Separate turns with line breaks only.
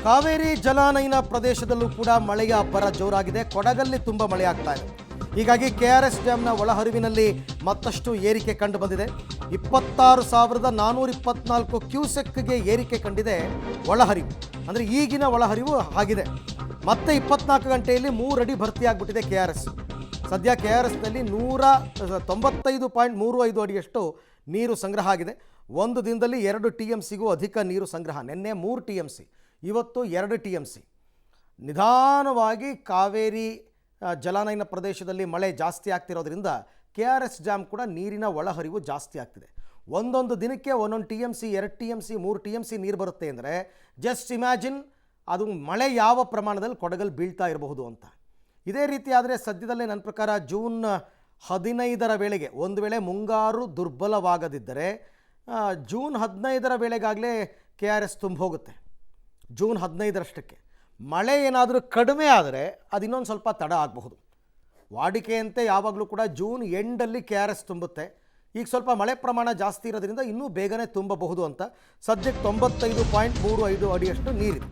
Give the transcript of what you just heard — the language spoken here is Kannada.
ಕಾವೇರಿ ಜಲಾನಯನ ಪ್ರದೇಶದಲ್ಲೂ ಕೂಡ ಮಳೆಯ ಅಬ್ಬರ ಜೋರಾಗಿದೆ. ಕೊಡಗಲ್ಲಿ ತುಂಬ ಮಳೆ ಆಗ್ತಾ ಇದೆ. ಹೀಗಾಗಿ ಕೆಆರ್ಎಸ್ ಡ್ಯಾಮ್ನ ಒಳಹರಿವಿನಲ್ಲಿ ಮತ್ತಷ್ಟು ಏರಿಕೆ ಕಂಡು ಬಂದಿದೆ. 26,424 ಕ್ಯೂಸೆಕ್ಗೆ ಏರಿಕೆ ಕಂಡಿದೆ ಒಳಹರಿವು. ಅಂದರೆ ಈಗಿನ ಒಳಹರಿವು ಆಗಿದೆ. ಮತ್ತೆ 24 ಗಂಟೆಯಲ್ಲಿ 3 ಅಡಿ ಭರ್ತಿಯಾಗ್ಬಿಟ್ಟಿದೆ ಕೆಆರ್ಎಸ್. ಸದ್ಯ ಕೆಆರ್ಎಸ್ನಲ್ಲಿ 195.35 ಅಡಿಯಷ್ಟು ನೀರು ಸಂಗ್ರಹ ಆಗಿದೆ. ಒಂದು ದಿನದಲ್ಲಿ 2 TMCಗೂ ಅಧಿಕ ನೀರು ಸಂಗ್ರಹ. ನಿನ್ನೆ 3 TMC, ಇವತ್ತು 2 TMC. ನಿಧಾನವಾಗಿ ಕಾವೇರಿ ಜಲಾನಯನ ಪ್ರದೇಶದಲ್ಲಿ ಮಳೆ ಜಾಸ್ತಿ ಆಗ್ತಿರೋದ್ರಿಂದ KRS ಡ್ಯಾಮ್ ಕೂಡ ನೀರಿನ ಒಳಹರಿವು ಜಾಸ್ತಿ ಆಗ್ತಿದೆ. ಒಂದೊಂದು ದಿನಕ್ಕೆ 1 TMC, 2 TMC, 3 TMC ನೀರು ಬರುತ್ತೆ ಅಂದರೆ ಜಸ್ಟ್ ಇಮ್ಯಾಜಿನ್ ಅದು ಮಳೆ ಯಾವ ಪ್ರಮಾಣದಲ್ಲಿ ಕೊಡಗಲ್ಲಿ ಬೀಳ್ತಾ ಇರಬಹುದು ಅಂತ. ಇದೇ ರೀತಿ ಆದರೆ ಸದ್ಯದಲ್ಲೇ ನನ್ನ ಪ್ರಕಾರ ಜೂನ್ 15ರ ವೇಳೆಗೆ, ಒಂದು ವೇಳೆ ಮುಂಗಾರು ದುರ್ಬಲವಾಗದಿದ್ದರೆ ಜೂನ್ 15ರ ವೇಳೆಗಾಗಲೇ KRS ತುಂಬ ಹೋಗುತ್ತೆ. ಜೂನ್ 15ರಷ್ಟಕ್ಕೆ ಮಳೆ ಏನಾದರೂ ಕಡಿಮೆ ಆದರೆ ಅದು ಇನ್ನೊಂದು ಸ್ವಲ್ಪ ತಡ ಆಗಬಹುದು. ವಾಡಿಕೆಯಂತೆ ಯಾವಾಗಲೂ ಕೂಡ ಜೂನ್ ಎಂಡಲ್ಲಿ KRS ತುಂಬುತ್ತೆ. ಈಗ ಸ್ವಲ್ಪ ಮಳೆ ಪ್ರಮಾಣ ಜಾಸ್ತಿ ಇರೋದ್ರಿಂದ ಇನ್ನೂ ಬೇಗನೆ ತುಂಬಬಹುದು ಅಂತ. ಸದ್ಯಕ್ಕೆ 95.35 ಅಡಿಯಷ್ಟು ನೀರಿದೆ.